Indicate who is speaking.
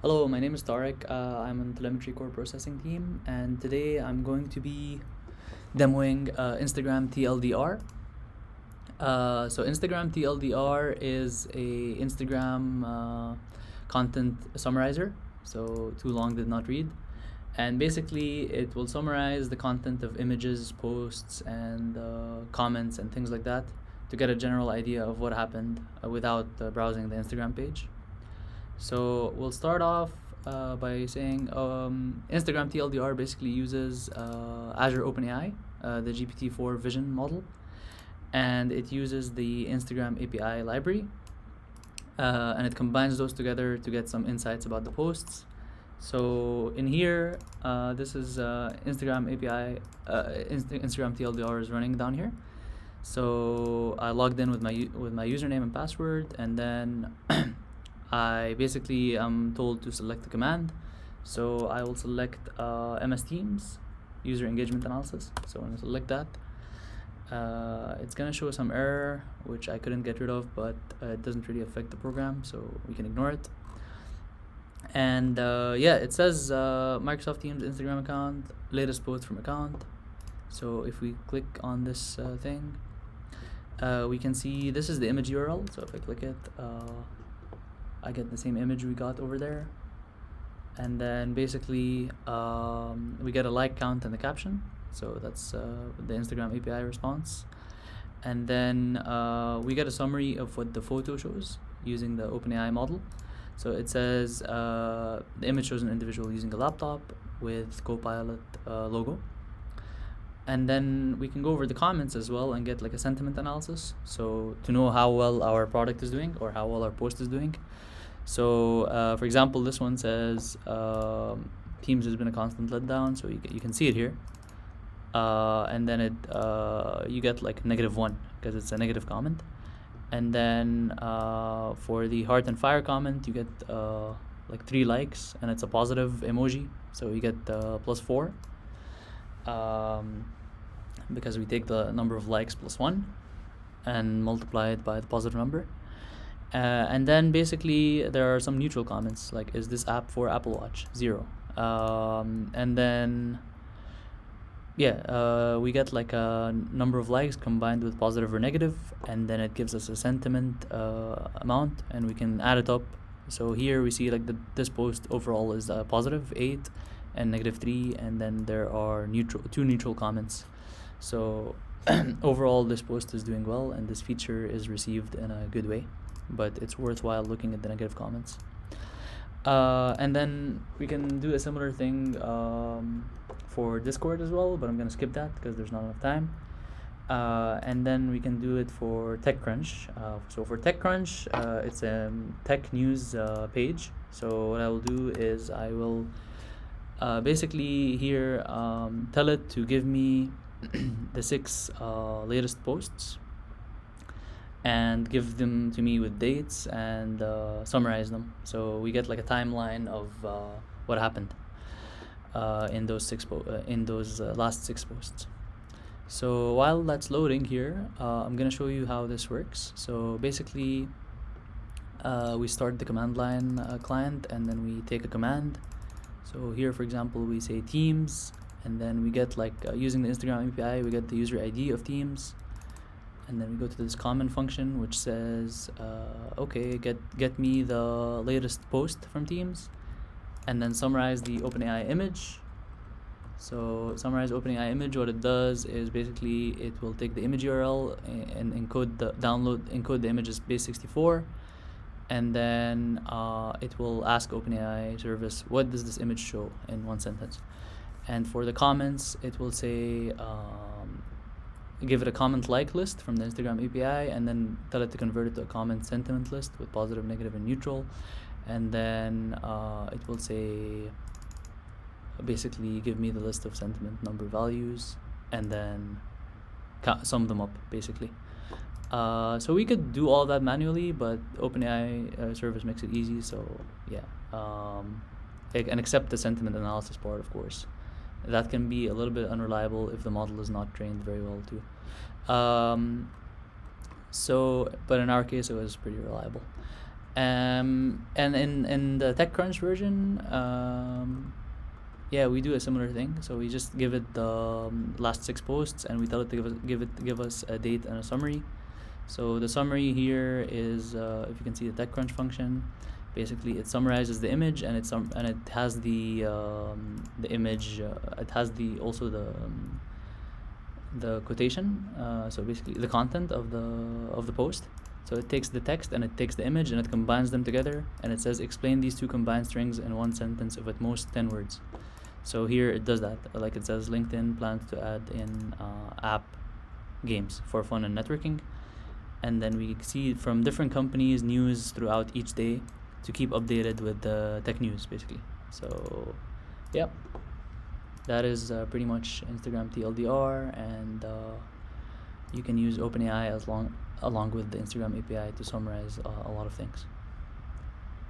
Speaker 1: Hello, my name is Tarek. I'm on the telemetry core processing team, and today I'm going to be demoing Instagram TLDR. So Instagram TLDR is a Instagram content summarizer. So too long did not read, and basically it will summarize the content of images, posts, and comments and things like that to get a general idea of what happened without browsing the Instagram page. So we'll start off by saying Instagram TLDR basically uses Azure OpenAI, the GPT-4 vision model, and it uses the Instagram API library, and it combines those together to get some insights about the posts. So in here, this is Instagram API, Instagram TLDR is running down here. So I logged in with my username and password, and then I basically am told to select a command. So I will select MS Teams, user engagement analysis. So when I select that, it's gonna show some error which I couldn't get rid of, but it doesn't really affect the program, so we can ignore it. And yeah, it says Microsoft Teams Instagram account, latest post from account. So if we click on this thing, we can see this is the image URL. So if I click it, I get the same image we got over there. And then basically we get a like count and the caption. So that's the Instagram API response. And then we get a summary of what the photo shows using the OpenAI model. So it says the image shows an individual using a laptop with Copilot logo. And then we can go over the comments as well and get like a sentiment analysis. So to know how well our product is doing or how well our post is doing. So for example, this one says Teams has been a constant letdown. So you can see it here. And then it you get like -1 because it's a negative comment. And then for the heart and fire comment, you get like 3 likes, and it's a positive emoji, so you get +4 because we take the number of likes +1 and multiply it by the positive number. And then basically there are some neutral comments like, is this app for Apple Watch? 0. And then yeah, we get like a number of likes combined with positive or negative, and then it gives us a sentiment amount, and we can add it up. So here we see like this post overall is positive 8 and -3, and then there are 2 neutral comments. So overall this post is doing well, and this feature is received in a good way, but it's worthwhile looking at the negative comments. And then we can do a similar thing for Discord as well, but I'm gonna skip that because there's not enough time. And then we can do it for TechCrunch. So for TechCrunch, it's a tech news page. So what I will do is I will basically here tell it to give me the 6 latest posts and give them to me with dates and summarize them. So we get like a timeline of what happened in those last 6 posts. So while that's loading here, I'm gonna show you how this works. So basically we start the command line client, and then we take a command. So here, for example, we say Teams, and then we get like using the Instagram API, we get the user ID of Teams. And then we go to this comment function, which says, okay, get me the latest post from Teams, and then summarize the OpenAI image. So summarize OpenAI image, what it does is basically it will take the image URL and encode the image as base64, and then it will ask OpenAI service, what does this image show in 1 sentence? And for the comments, it will say, give it a comment like list from the Instagram API, and then tell it to convert it to a comment sentiment list with positive, negative, and neutral. And then it will say, basically give me the list of sentiment number values, and then sum them up basically. So we could do all that manually, but OpenAI service makes it easy. So yeah, and accept the sentiment analysis part, of course. That can be a little bit unreliable if the model is not trained very well too. So, but in our case, it was pretty reliable. And in the TechCrunch version, yeah, we do a similar thing. So we just give it the last 6 posts, and we tell it to give us a date and a summary. So the summary here is, if you can see the TechCrunch function, basically it summarizes the image, and it has the image. It has also the quotation. So basically the content of the post. So it takes the text and it takes the image and it combines them together, and it says explain these two combined strings in one sentence of at most 10 words. So here it does that. Like it says, LinkedIn plans to add in app games for fun and networking. And then we see from different companies news throughout each day to keep updated with the tech news, basically. So, yeah, that is pretty much Instagram TLDR, and you can use OpenAI along with the Instagram API to summarize a lot of things.